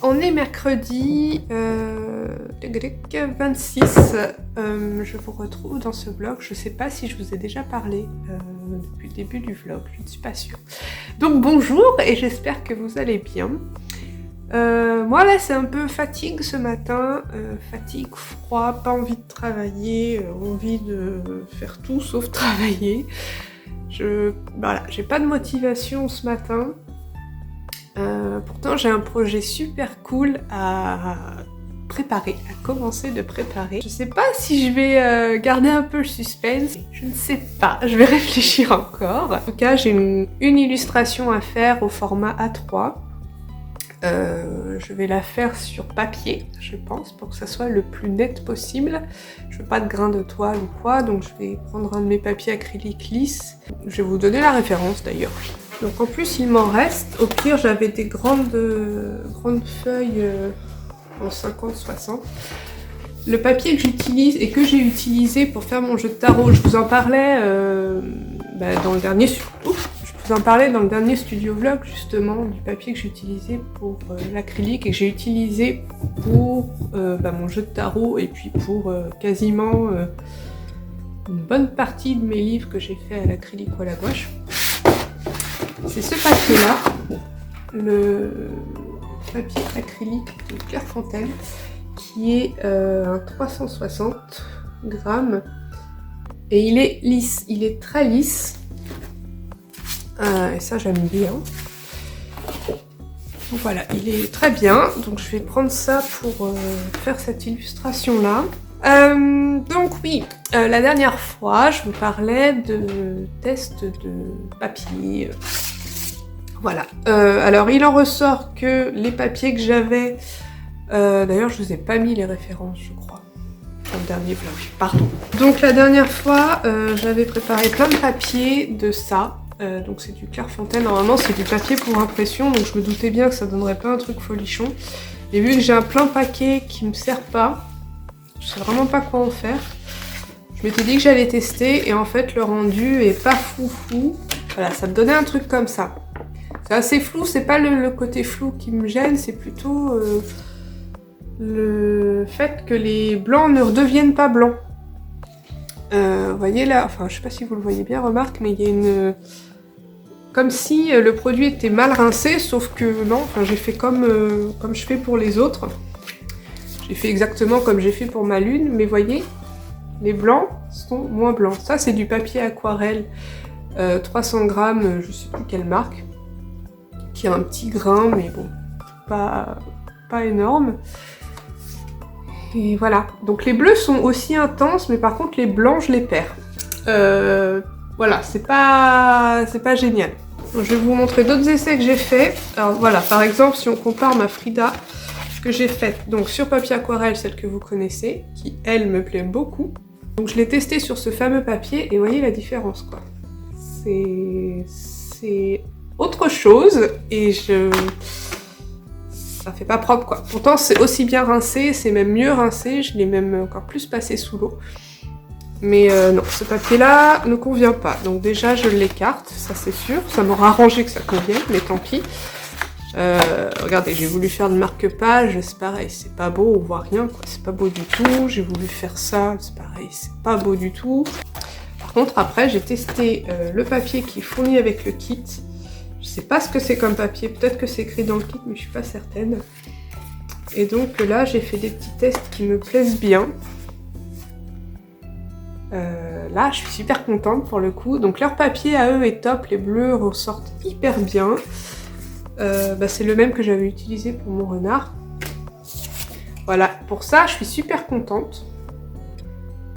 On est mercredi 26. Je vous retrouve dans ce vlog. Je ne sais pas si je vous ai déjà parlé depuis le début du vlog, je ne suis pas sûre. Donc bonjour et j'espère que vous allez bien. Moi là c'est un peu fatigue ce matin, fatigue, froid, pas envie de travailler, envie de faire tout sauf travailler. Voilà, j'ai pas de motivation ce matin. Pourtant j'ai un projet super cool à préparer, à commencer de préparer. Je sais pas si je vais garder un peu le suspense, je ne sais pas, je vais réfléchir encore. En tout cas j'ai une illustration à faire au format A3. Je vais la faire sur papier, je pense, pour que ça soit le plus net possible. Je veux pas de grains de toile ou quoi, donc je vais prendre un de mes papiers acryliques lisses. Je vais vous donner la référence d'ailleurs. Donc en plus il m'en reste, au pire j'avais des grandes feuilles en 50-60. Le papier que j'utilise et que j'ai utilisé pour faire mon jeu de tarot, je vous en parlais dans le dernier... Je vous en parlais dans le dernier studio vlog justement du papier que j'ai utilisé pour l'acrylique et que j'ai utilisé pour mon jeu de tarot et puis pour quasiment une bonne partie de mes livres que j'ai fait à l'acrylique ou à la gouache. C'est ce papier là, le papier acrylique de Clairefontaine qui est un 360 grammes et il est lisse, il est très lisse. Et ça j'aime bien. Donc voilà, il est très bien. Donc je vais prendre ça pour faire cette illustration là. Donc oui, la dernière fois je vous parlais de tests de papier. Voilà. Alors il en ressort que les papiers que j'avais... D'ailleurs je vous ai pas mis les références je crois. Dans le dernier vlog, pardon. Donc la dernière fois j'avais préparé plein de papiers de ça. Donc c'est du Clairefontaine, normalement c'est du papier pour impression, donc je me doutais bien que ça donnerait pas un truc folichon. Et vu que j'ai un plein paquet qui me sert pas, je sais vraiment pas quoi en faire, je m'étais dit que j'allais tester et en fait le rendu est pas foufou. Voilà, ça me donnait un truc comme ça. C'est assez flou, c'est pas le côté flou qui me gêne, c'est plutôt le fait que les blancs ne redeviennent pas blancs. Vous voyez là, enfin je sais pas si vous le voyez bien, remarque, mais il y a une... Comme si le produit était mal rincé, sauf que non, enfin j'ai fait comme je fais pour les autres. J'ai fait exactement comme j'ai fait pour ma lune, mais voyez, les blancs sont moins blancs. Ça c'est du papier aquarelle, 300 grammes, je sais plus quelle marque, qui a un petit grain, mais bon, pas énorme. Et voilà, donc les bleus sont aussi intenses, mais par contre les blancs je les perds. Voilà, c'est pas génial. Donc, je vais vous montrer d'autres essais que j'ai fait. Alors voilà, par exemple, si on compare ma Frida que j'ai faite donc sur papier aquarelle, celle que vous connaissez, qui elle me plaît beaucoup. Donc je l'ai testée sur ce fameux papier et voyez la différence quoi. C'est autre chose et ça fait pas propre quoi. Pourtant c'est aussi bien rincé, c'est même mieux rincé, je l'ai même encore plus passé sous l'eau. Mais non, ce papier-là ne convient pas. Donc déjà, je l'écarte, ça c'est sûr. Ça m'aura arrangé que ça convienne, mais tant pis. Regardez, j'ai voulu faire de marque-page, c'est pareil, c'est pas beau, on voit rien, quoi. C'est pas beau du tout. J'ai voulu faire ça, c'est pareil, c'est pas beau du tout. Par contre, après, j'ai testé le papier qui est fourni avec le kit. Je sais pas ce que c'est comme papier, peut-être que c'est écrit dans le kit, mais je suis pas certaine. Et donc là, j'ai fait des petits tests qui me plaisent bien. Là, je suis super contente pour le coup. Donc leur papier à eux est top, les bleus ressortent hyper bien. C'est le même que j'avais utilisé pour mon renard. Voilà, pour ça, je suis super contente.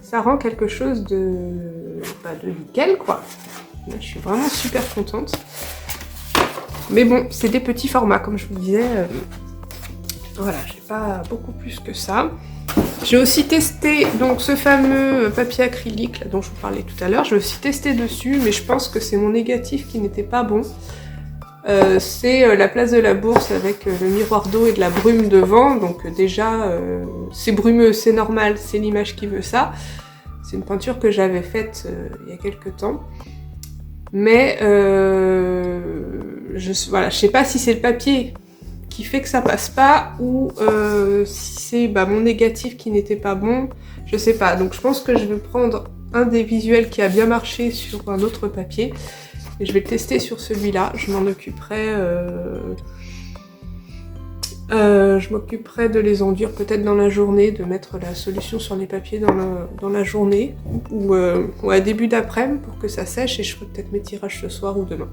Ça rend quelque chose de nickel, quoi. Là, je suis vraiment super contente. Mais bon, c'est des petits formats, comme je vous disais. Voilà, j'ai pas beaucoup plus que ça. J'ai aussi testé donc ce fameux papier acrylique là, dont je vous parlais tout à l'heure. J'ai aussi testé dessus, mais je pense que c'est mon négatif qui n'était pas bon. C'est la place de la Bourse avec le miroir d'eau et de la brume devant. Donc déjà, c'est brumeux, c'est normal, c'est l'image qui veut ça. C'est une peinture que j'avais faite il y a quelques temps. Mais je sais pas si c'est le papier qui fait que ça passe pas, ou si c'est mon négatif qui n'était pas bon, je sais pas. Donc je pense que je vais prendre un des visuels qui a bien marché sur un autre papier, et je vais le tester sur celui-là. Je m'en occuperai... je m'occuperai de les enduire peut-être dans la journée, de mettre la solution sur les papiers dans la journée, ou à début d'après-midi pour que ça sèche, et je ferai peut-être mes tirages ce soir ou demain.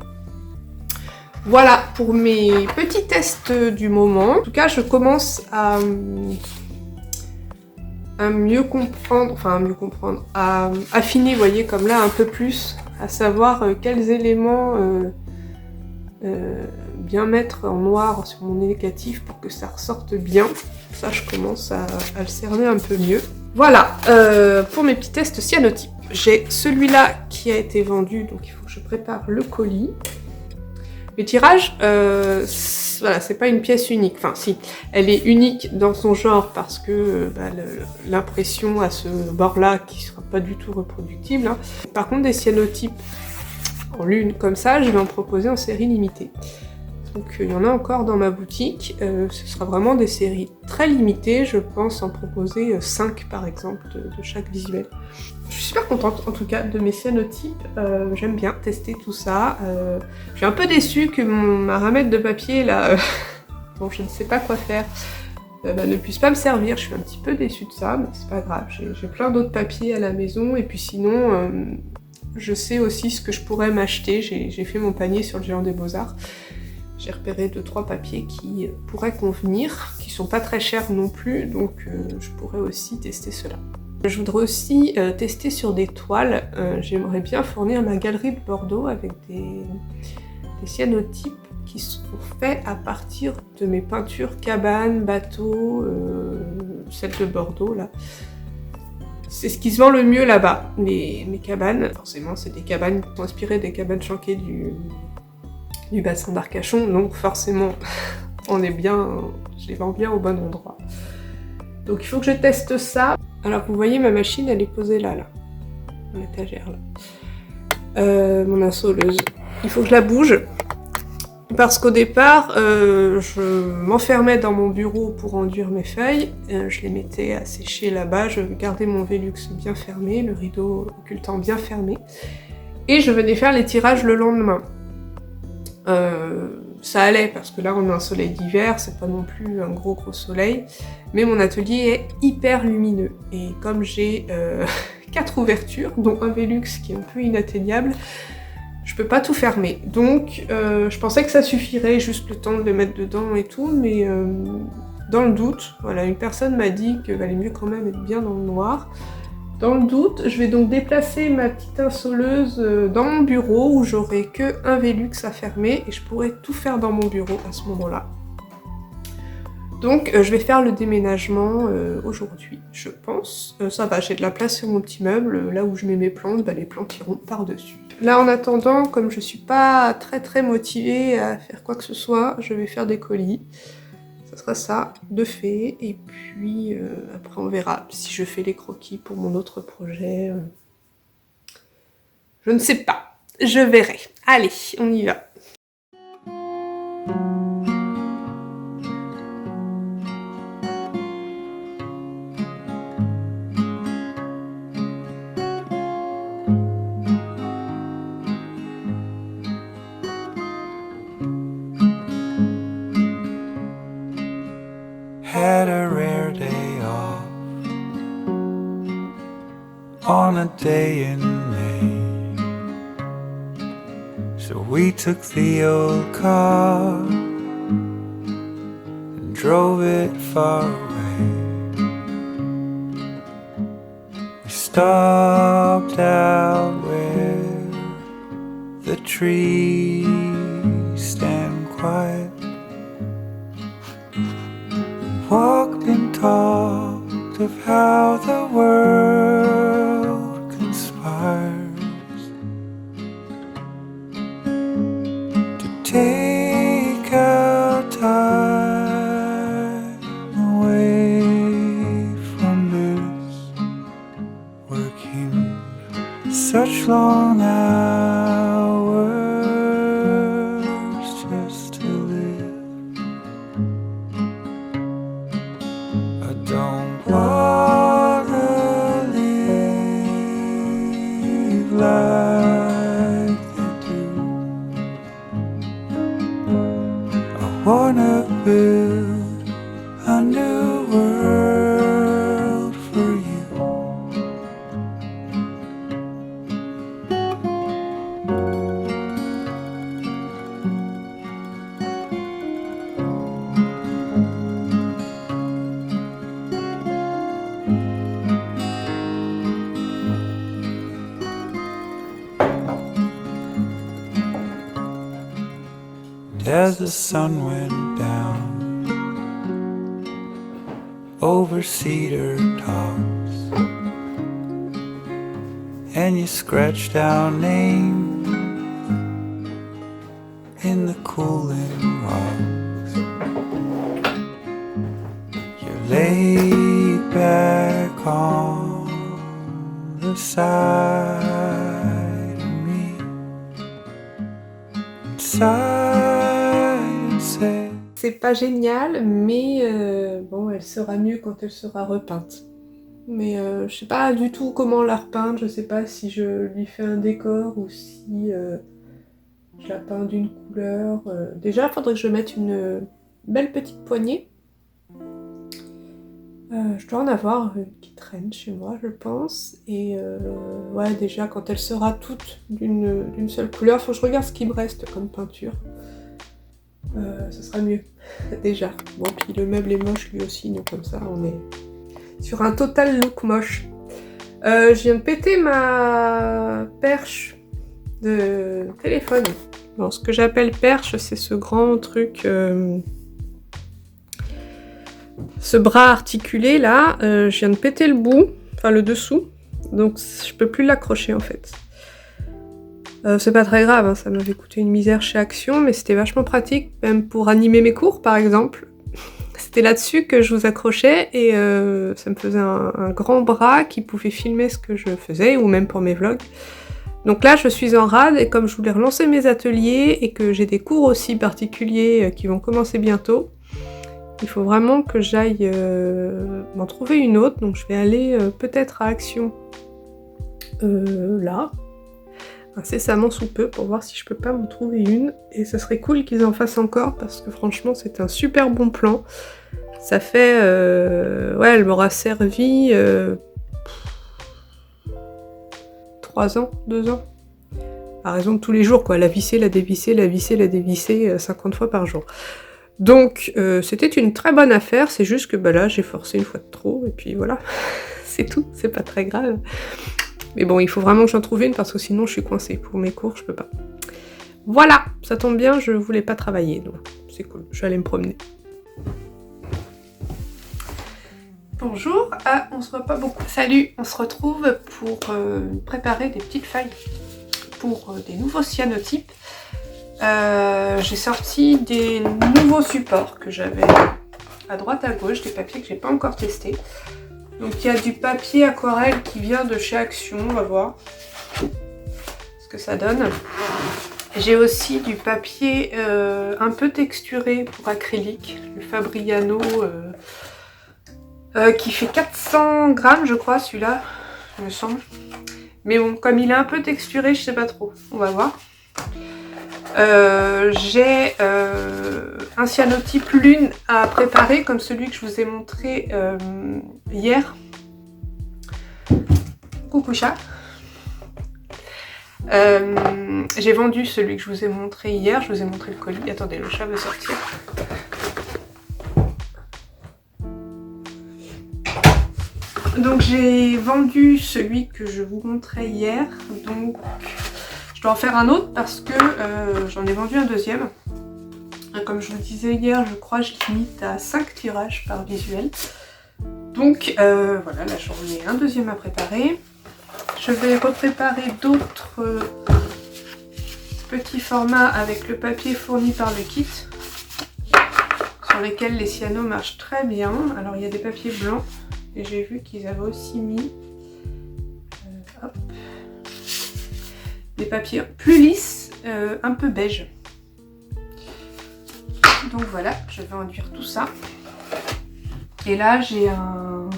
Voilà pour mes petits tests du moment. En tout cas, je commence à mieux comprendre, à affiner, vous voyez, comme là, un peu plus, à savoir quels éléments bien mettre en noir sur mon négatif pour que ça ressorte bien. Ça, je commence à le cerner un peu mieux. Voilà, pour mes petits tests cyanotypes. J'ai celui-là qui a été vendu, donc il faut que je prépare le colis. Le tirage, voilà, c'est pas une pièce unique. Enfin, si, elle est unique dans son genre parce que l'impression à ce bord-là qui sera pas du tout reproductible. Hein. Par contre, des cyanotypes en lune comme ça, je vais en proposer en série limitée. Donc il y en a encore dans ma boutique. Ce sera vraiment des séries très limitées. Je pense en proposer 5 par exemple de chaque visuel. Je suis super contente en tout cas de mes cyanotypes. J'aime bien tester tout ça. Je suis un peu déçue que ma ramette de papier là, dont je ne sais pas quoi faire, ne puisse pas me servir. Je suis un petit peu déçue de ça, mais c'est pas grave. J'ai plein d'autres papiers à la maison, et puis sinon, je sais aussi ce que je pourrais m'acheter. J'ai fait mon panier sur le Géant des Beaux-Arts. J'ai repéré 2-3 papiers qui pourraient convenir, qui sont pas très chers non plus, donc je pourrais aussi tester cela. Je voudrais aussi tester sur des toiles. J'aimerais bien fournir ma galerie de Bordeaux avec des cyanotypes qui sont faits à partir de mes peintures cabanes, bateaux, celles de Bordeaux là. C'est ce qui se vend le mieux là-bas, mes cabanes. Forcément, c'est des cabanes qui sont inspirées des cabanes chanquées du bassin d'Arcachon, donc forcément, je les vends bien au bon endroit. Donc il faut que je teste ça. Alors vous voyez, ma machine, elle est posée là, dans l'étagère là. Mon insoleuse. Il faut que je la bouge, parce qu'au départ, je m'enfermais dans mon bureau pour enduire mes feuilles. Je les mettais à sécher là-bas, je gardais mon Velux bien fermé, le rideau occultant bien fermé, et je venais faire les tirages le lendemain. Ça allait parce que là on a un soleil d'hiver, c'est pas non plus un gros soleil, mais mon atelier est hyper lumineux, et comme j'ai 4 ouvertures, dont un Velux qui est un peu inatteignable, je peux pas tout fermer. Donc je pensais que ça suffirait, juste le temps de le mettre dedans et tout, mais dans le doute, voilà, une personne m'a dit qu'il valait mieux quand même être bien dans le noir. Dans le doute, je vais donc déplacer ma petite insoleuse dans mon bureau où j'aurai que un Velux à fermer, et je pourrai tout faire dans mon bureau à ce moment-là. Donc je vais faire le déménagement aujourd'hui, je pense. Ça va, j'ai de la place sur mon petit meuble, là où je mets mes plantes, les plantes iront par-dessus. Là en attendant, comme je suis pas très motivée à faire quoi que ce soit, je vais faire des colis. Ça sera ça, de fait, et puis après on verra si je fais les croquis pour mon autre projet. Je ne sais pas, je verrai. Allez, on y va. Had a rare day off on a day in May, so we took the old car and drove it far away. We stopped out where the trees stand quiet, walked and talked of how the world conspires to take our time away from this, working such long hours just to live. a new world for you. As the sun went down over cedar tops, and you scratched our name in the cooling rocks, you lay back on the side of me, C'est pas génial, mais bon, elle sera mieux quand elle sera repeinte. Mais je sais pas du tout comment la repeindre, je sais pas si je lui fais un décor ou si je la peins d'une couleur. Déjà, il faudrait que je mette une belle petite poignée. Je dois en avoir une qui traîne chez moi, je pense. Et ouais, déjà, quand elle sera toute d'une seule couleur, faut que je regarde ce qui me reste comme peinture. Ce sera mieux, déjà. Bon, puis le meuble est moche lui aussi, donc comme ça, on est sur un total look moche. Je viens de péter ma perche de téléphone. Bon, ce que j'appelle perche, c'est ce grand truc, ce bras articulé là. Je viens de péter le bout, enfin le dessous, donc je peux plus l'accrocher en fait. C'est pas très grave, hein, ça m'avait coûté une misère chez Action, mais c'était vachement pratique, même pour animer mes cours par exemple. C'était là-dessus que je vous accrochais et ça me faisait un grand bras qui pouvait filmer ce que je faisais, ou même pour mes vlogs. Donc là je suis en rade et comme je voulais relancer mes ateliers et que j'ai des cours aussi particuliers qui vont commencer bientôt, il faut vraiment que j'aille m'en trouver une autre, donc je vais aller peut-être à Action là, incessamment sous peu, pour voir si je peux pas m'en trouver une, et ça serait cool qu'ils en fassent encore parce que franchement c'est un super bon plan. Ça fait ouais, elle m'aura servi 3 ans, 2 ans, à raison de tous les jours quoi, la visser, la dévisser, la visser, la dévisser 50 fois par jour. Donc c'était une très bonne affaire, c'est juste que bah là j'ai forcé une fois de trop et puis voilà, c'est tout, c'est pas très grave. Mais bon, il faut vraiment que j'en trouve une parce que sinon je suis coincée. Pour mes cours, je peux pas. Voilà, ça tombe bien, je voulais pas travailler, donc c'est cool, je vais aller me promener. Bonjour, on se voit pas beaucoup. Salut, on se retrouve pour préparer des petites feuilles pour des nouveaux cyanotypes. J'ai sorti des nouveaux supports que j'avais à droite à gauche, des papiers que j'ai pas encore testés. Donc il y a du papier aquarelle qui vient de chez Action, on va voir ce que ça donne. J'ai aussi du papier un peu texturé pour acrylique, le Fabriano qui fait 400 grammes je crois celui-là, il me semble. Mais bon, comme il est un peu texturé, je sais pas trop, on va voir. J'ai un cyanotype lune à préparer comme celui que je vous ai montré hier. Coucou chat. J'ai vendu celui que je vous ai montré hier, je vous ai montré le colis. Attendez, le chat veut sortir. Donc j'ai vendu celui que je vous montrais hier, donc je dois en faire un autre parce que j'en ai vendu un deuxième. Comme je vous disais hier, je crois que je limite à 5 tirages par visuel. Donc voilà, là j'en ai un deuxième à préparer. Je vais repréparer d'autres petits formats avec le papier fourni par le kit, sur lesquels les cyanos marchent très bien. Alors il y a des papiers blancs, et j'ai vu qu'ils avaient aussi mis hop, des papiers plus lisses, un peu beige. Donc voilà, je vais enduire tout ça. Et là j'ai un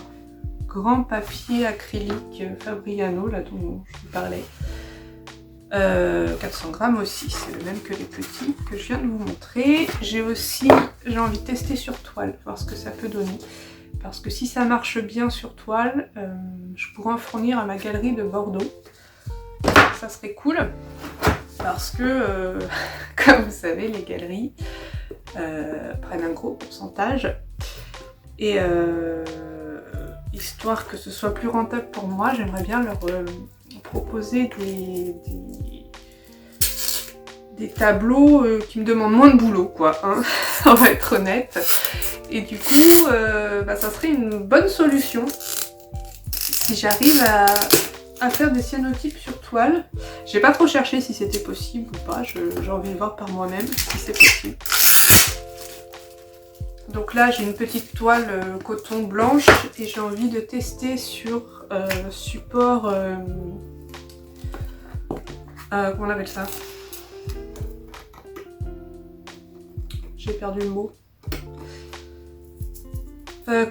grand papier acrylique Fabriano, là dont je vous parlais. 400 grammes aussi, c'est le même que les petits que je viens de vous montrer. J'ai envie de tester sur toile, voir ce que ça peut donner. Parce que si ça marche bien sur toile, je pourrais en fournir à ma galerie de Bordeaux. Ça serait cool. Parce que, comme vous savez, les galeries prennent un gros pourcentage. Et histoire que ce soit plus rentable pour moi, j'aimerais bien leur proposer des tableaux qui me demandent moins de boulot, quoi, hein, on va être honnête. Et du coup, ça serait une bonne solution si j'arrive à faire des cyanotypes sur toile. J'ai pas trop cherché si c'était possible ou pas, j'ai envie de voir par moi-même si c'est possible. Donc là j'ai une petite toile coton blanche et j'ai envie de tester sur support... comment on appelle ça? J'ai perdu le mot.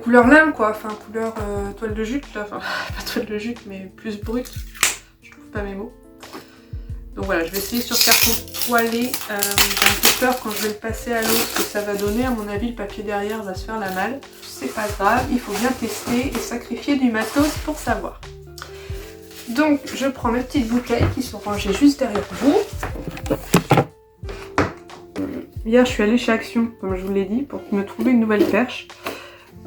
Couleur lame quoi, enfin couleur toile de jute là, enfin pas toile de jute mais plus brute, je trouve pas mes mots. Donc voilà, je vais essayer sur carton toilé, j'ai un peu peur quand je vais le passer à l'eau ce que ça va donner, à mon avis le papier derrière va se faire la malle. C'est pas grave, il faut bien tester et sacrifier du matos pour savoir. Donc je prends mes petites bouteilles qui sont rangées juste derrière vous. Hier je suis allée chez Action, comme je vous l'ai dit, pour me trouver une nouvelle perche.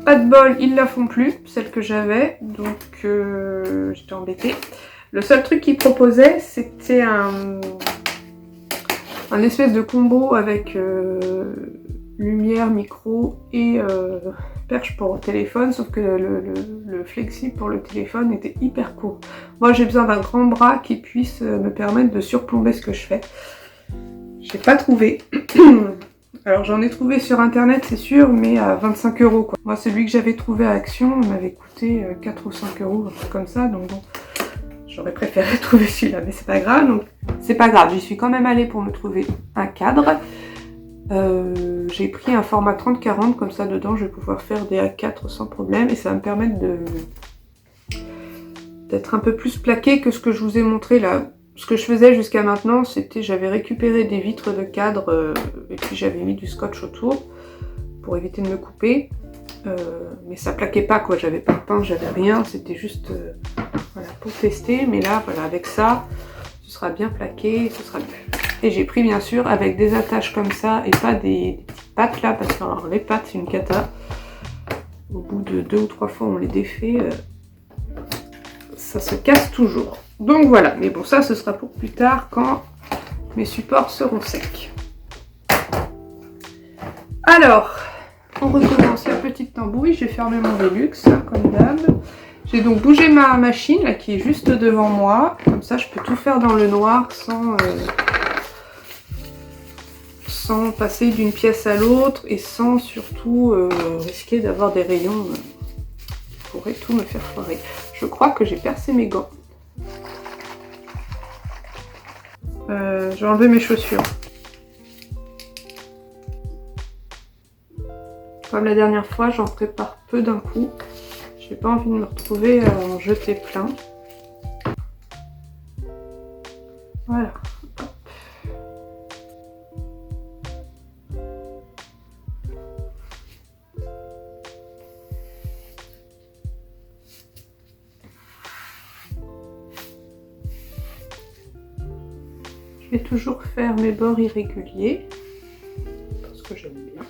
Pas de bol, ils la font plus, celle que j'avais, donc j'étais embêtée. Le seul truc qu'ils proposaient, c'était un espèce de combo avec lumière, micro et perche pour le téléphone, sauf que le flexible pour le téléphone était hyper court. Moi j'ai besoin d'un grand bras qui puisse me permettre de surplomber ce que je fais. J'ai pas trouvé. Alors j'en ai trouvé sur internet c'est sûr, mais à 25 € quoi. Moi celui que j'avais trouvé à Action m'avait coûté 4 ou 5 €, un truc comme ça, donc bon, j'aurais préféré trouver celui-là, mais c'est pas grave. Donc c'est pas grave, j'y suis quand même allée pour me trouver un cadre. J'ai pris un format 30-40, comme ça dedans je vais pouvoir faire des A4 sans problème, et ça va me permettre d'être un peu plus plaqué que ce que je vous ai montré là. Ce que je faisais jusqu'à maintenant, c'était j'avais récupéré des vitres de cadre et puis j'avais mis du scotch autour pour éviter de me couper. Mais ça plaquait pas quoi, j'avais pas de pince, j'avais rien, c'était juste voilà, pour tester. Mais là, voilà, avec ça, ce sera bien plaqué, ce sera mieux. Et j'ai pris bien sûr avec des attaches comme ça et pas des petites pattes là, parce que alors, les pattes c'est une cata. Au bout de 2 ou 3 fois on les défait, ça se casse toujours. Donc voilà, mais bon ça ce sera pour plus tard quand mes supports seront secs. Alors, on recommence la petite tambouille, j'ai fermé mon Velux comme d'hab. J'ai donc bougé ma machine là qui est juste devant moi, comme ça je peux tout faire dans le noir sans passer d'une pièce à l'autre et sans surtout risquer d'avoir des rayons qui pourraient tout me faire foirer. Je crois que j'ai percé mes gants. J'ai enlevé mes chaussures. Comme la dernière fois, j'en prépare peu d'un coup. J'ai pas envie de me retrouver à en jeter plein. Voilà. Hop. Je vais toujours faire mes bords irréguliers parce que j'aime bien.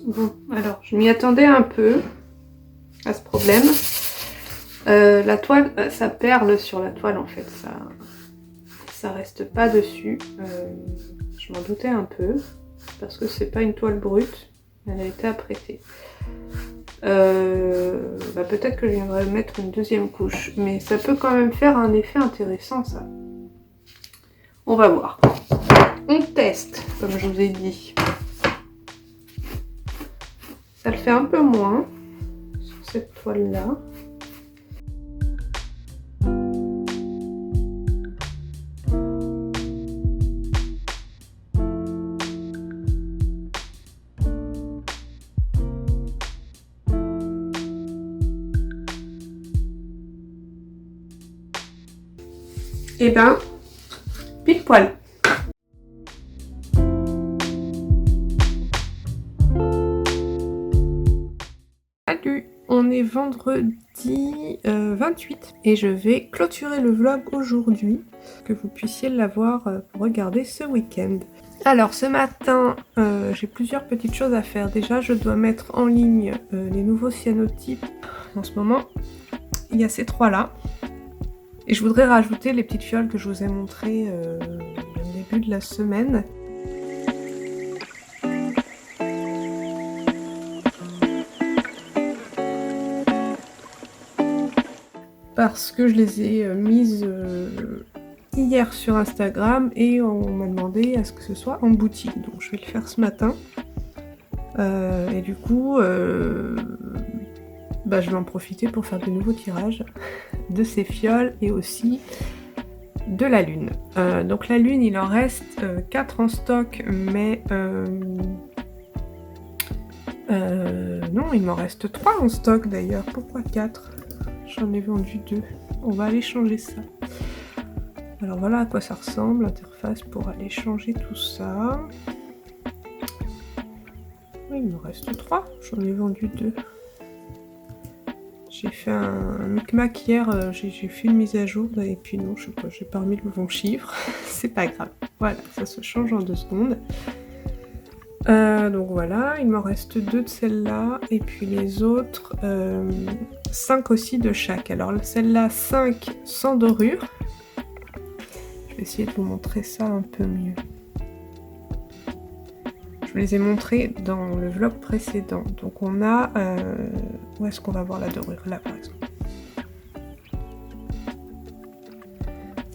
Bon, alors je m'y attendais un peu à ce problème. La toile, ça perle sur la toile en fait, ça reste pas dessus. Je m'en doutais un peu parce que c'est pas une toile brute, elle a été apprêtée. peut-être que je viendrai mettre une deuxième couche. Mais ça peut quand même faire un effet intéressant, ça. On va voir. On teste, comme je vous ai dit. Ça le fait un peu moins sur cette toile-là. Et ben, pile poil. Salut, on est vendredi 28 et je vais clôturer le vlog aujourd'hui, que vous puissiez l'avoir pour regarder ce week-end. Alors ce matin, j'ai plusieurs petites choses à faire. Déjà, je dois mettre en ligne les nouveaux cyanotypes. En ce moment, il y a ces trois-là. Et je voudrais rajouter les petites fioles que je vous ai montrées au début de la semaine. Parce que je les ai mises hier sur Instagram et on m'a demandé à ce que ce soit en boutique. Donc je vais le faire ce matin. Et du coup, je vais en profiter pour faire de nouveaux tirages de ces fioles et aussi de la lune. Donc la lune, il en reste 4 en stock, mais non, il m'en reste 3 en stock d'ailleurs. Pourquoi 4 ? J'en ai vendu 2. On va aller changer ça. Alors voilà à quoi ça ressemble, l'interface pour aller changer tout ça. Oui, il me reste 3, j'en ai vendu 2. J'ai fait un micmac hier, j'ai fait une mise à jour et puis non, je sais pas, j'ai pas remis le bon chiffre. C'est pas grave. Voilà, ça se change en 2 secondes. Donc voilà, il m'en reste 2 de celle-là et puis les autres 5 aussi de chaque. Alors celle-là 5 sans dorure. Je vais essayer de vous montrer ça un peu mieux. Je vous les ai montrés dans le vlog précédent. Donc on a... où est-ce qu'on va voir la dorure? Là par exemple.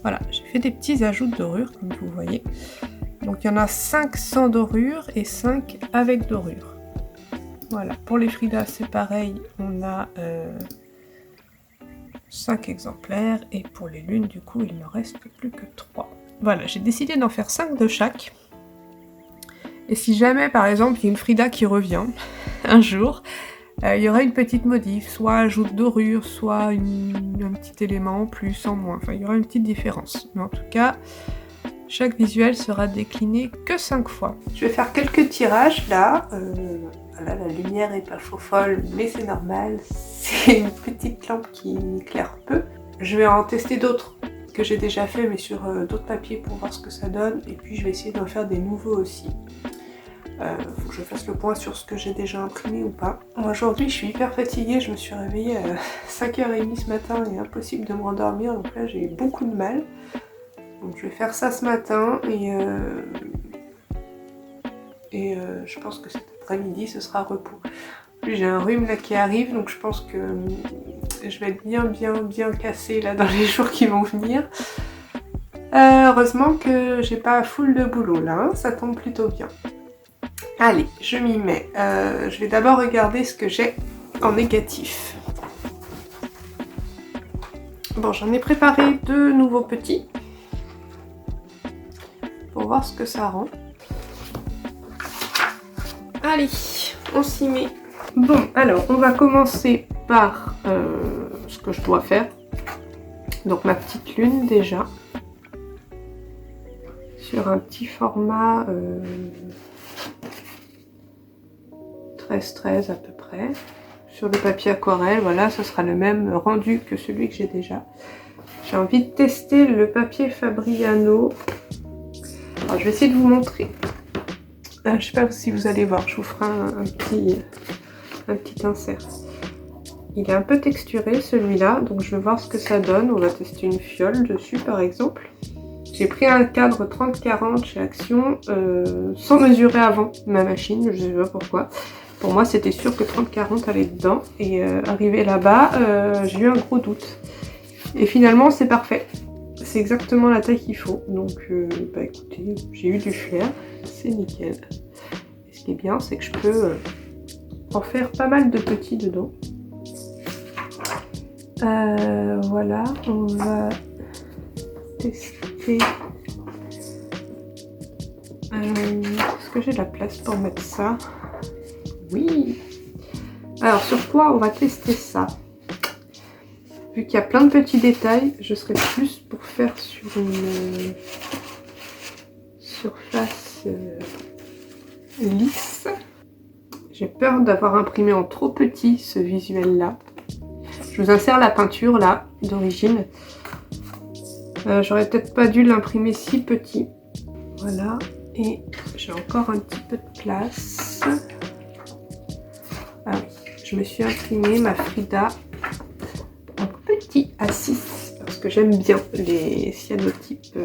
Voilà, j'ai fait des petits ajouts de dorure comme vous voyez. Donc il y en a 5 sans dorure et 5 avec dorure. Voilà, pour les Frida c'est pareil, on a 5 exemplaires et pour les lunes du coup il ne reste plus que 3. Voilà, j'ai décidé d'en faire 5 de chaque. Et si jamais par exemple il y a une Frida qui revient un jour, il y aura une petite modif, soit ajout de dorure, soit un petit élément en plus, en moins, enfin il y aura une petite différence. Mais en tout cas, chaque visuel sera décliné que 5 fois. Je vais faire quelques tirages là. Voilà, la lumière est pas faux folle, mais c'est normal. C'est une petite lampe qui éclaire peu. Je vais en tester d'autres que j'ai déjà fait, mais sur d'autres papiers pour voir ce que ça donne. Et puis je vais essayer d'en faire des nouveaux aussi. Faut que je fasse le point sur ce que j'ai déjà imprimé ou pas. Aujourd'hui, je suis hyper fatiguée. Je me suis réveillée à 5h30 ce matin et impossible de me rendormir. Donc là, j'ai beaucoup de mal. Donc je vais faire ça ce matin et je pense que cet après-midi ce sera repos. Puis j'ai un rhume là qui arrive, donc je pense que je vais être bien cassée là dans les jours qui vont venir. Heureusement que j'ai pas full de boulot là, hein, ça tombe plutôt bien. Allez, je m'y mets. Je vais d'abord regarder ce que j'ai en négatif. Bon, j'en ai préparé 2 nouveaux petits. Pour voir ce que ça rend. Allez, on s'y met. Bon, alors, on va commencer par ce que je dois faire. Donc, ma petite lune, déjà. Sur un petit format 13-13 à peu près. Sur le papier aquarelle, voilà, ce sera le même rendu que celui que j'ai déjà. J'ai envie de tester le papier Fabriano. Alors, je vais essayer de vous montrer. Je ne sais pas si vous allez voir, je vous ferai un petit insert. Il est un peu texturé celui-là, donc je vais voir ce que ça donne. On va tester une fiole dessus par exemple. J'ai pris un cadre 30-40 chez Action, sans mesurer avant ma machine, je ne sais pas pourquoi Pour moi, c'était sûr que 30-40 allait dedans. Et arrivé là-bas, j'ai eu un gros doute. Et finalement, c'est parfait. C'est exactement la taille qu'il faut. Donc, bah écoutez, j'ai eu du flair. C'est nickel. Et ce qui est bien, c'est que je peux en faire pas mal de petits dedans. Voilà, on va tester. Est-ce que j'ai de la place pour mettre ça? Oui. Alors sur quoi on va tester ça? Vu qu'il y a plein de petits détails, je serais plus pour faire sur une surface lisse. J'ai peur d'avoir imprimé en trop petit ce visuel là. Je vous insère la peinture là d'origine. J'aurais peut-être pas dû l'imprimer si petit. Voilà, et j'ai encore un petit peu de place. Ah oui, je me suis imprimé ma Frida en petit A6 parce que j'aime bien les cyanotypes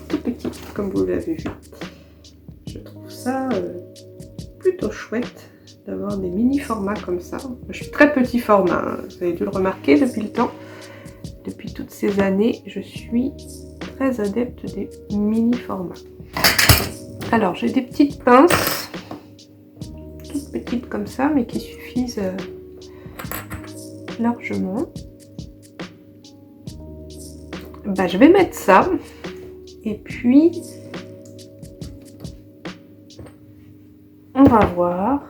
tout petits, comme vous l'avez vu. Je trouve ça plutôt chouette d'avoir des mini formats comme ça. Je suis très petit format, hein. Vous avez dû le remarquer depuis le temps. Depuis toutes ces années, je suis très adepte des mini formats. Alors, j'ai des petites pinces, toutes petites comme ça, mais qui suffisent largement. Bah, je vais mettre ça. Et puis, on va voir.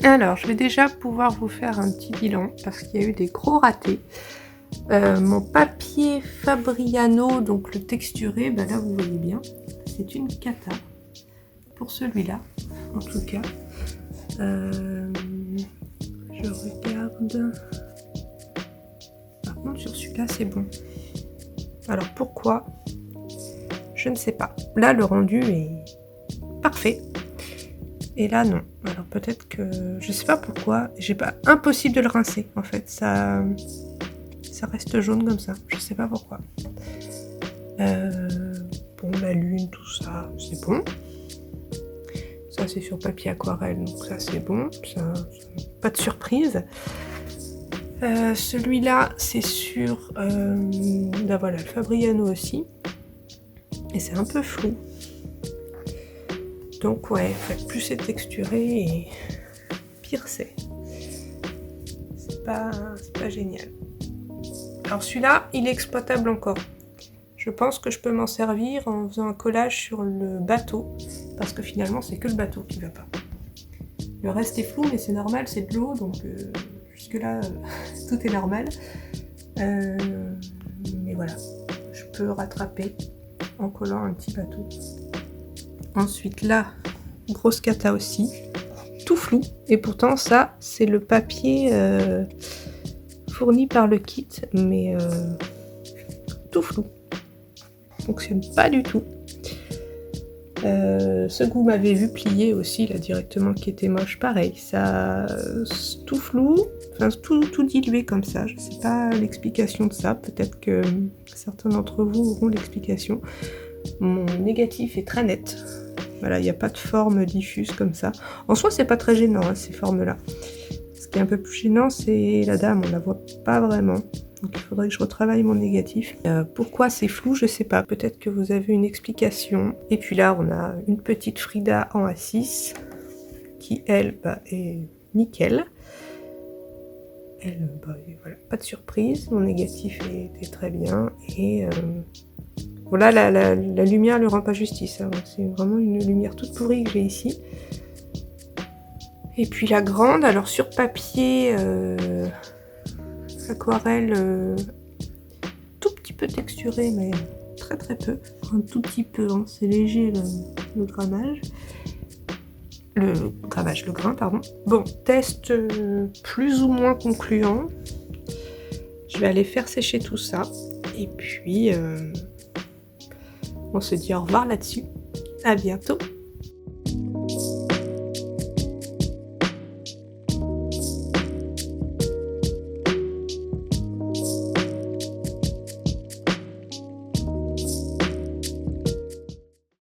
Alors, je vais déjà pouvoir vous faire un petit bilan parce qu'il y a eu des gros ratés. Mon papier Fabriano, donc le texturé, ben là vous voyez bien, c'est une cata pour celui-là, en tout cas. Je regarde. Par contre, sur celui-là, c'est bon. Alors pourquoi? Je ne sais pas. Là, le rendu est parfait. Et là, non. Alors peut-être que... Je sais pas pourquoi. J'ai pas... Impossible de le rincer, en fait. Ça reste jaune comme ça. Je sais pas pourquoi. Bon, la lune, tout ça, c'est bon. Ça, c'est sur papier aquarelle, donc ça, c'est bon. Ça, pas de surprise. Celui-là, c'est sur... ben voilà, le Fabriano aussi. Et c'est un peu flou. Donc ouais, en fait, plus c'est texturé, et pire c'est. C'est pas génial. Alors celui-là, il est exploitable encore. Je pense que je peux m'en servir en faisant un collage sur le bateau, parce que finalement, c'est que le bateau qui va pas. Le reste est flou, mais c'est normal, c'est de l'eau, donc jusque-là, tout est normal. Mais voilà, je peux rattraper en collant un petit bateau. Ensuite là, grosse cata aussi, tout flou. Et pourtant ça, c'est le papier fourni par le kit, mais tout flou. Fonctionne pas du tout. Ce que vous m'avez vu plier aussi là directement qui était moche, pareil, ça tout flou, enfin tout dilué comme ça. Je sais pas l'explication de ça, peut-être que certains d'entre vous auront l'explication. Mon négatif est très net. Voilà, il n'y a pas de forme diffuse comme ça. En soi, c'est pas très gênant, hein, ces formes-là. Ce qui est un peu plus gênant, c'est la dame, on la voit pas vraiment. Donc il faudrait que je retravaille mon négatif. Pourquoi c'est flou, je sais pas. Peut-être que vous avez une explication. Et puis là, on a une petite Frida en A6 qui, elle, est nickel. Voilà, pas de surprise, mon négatif était très bien. Et voilà, la lumière ne rend pas justice. Hein. C'est vraiment une lumière toute pourrie que j'ai ici. Et puis la grande, alors sur papier, aquarelle, tout petit peu texturé, mais très très peu. Un tout petit peu, hein. C'est léger le grammage. Le grain, pardon. Bon, test plus ou moins concluant. Je vais aller faire sécher tout ça. Et puis, on se dit au revoir là-dessus. À bientôt.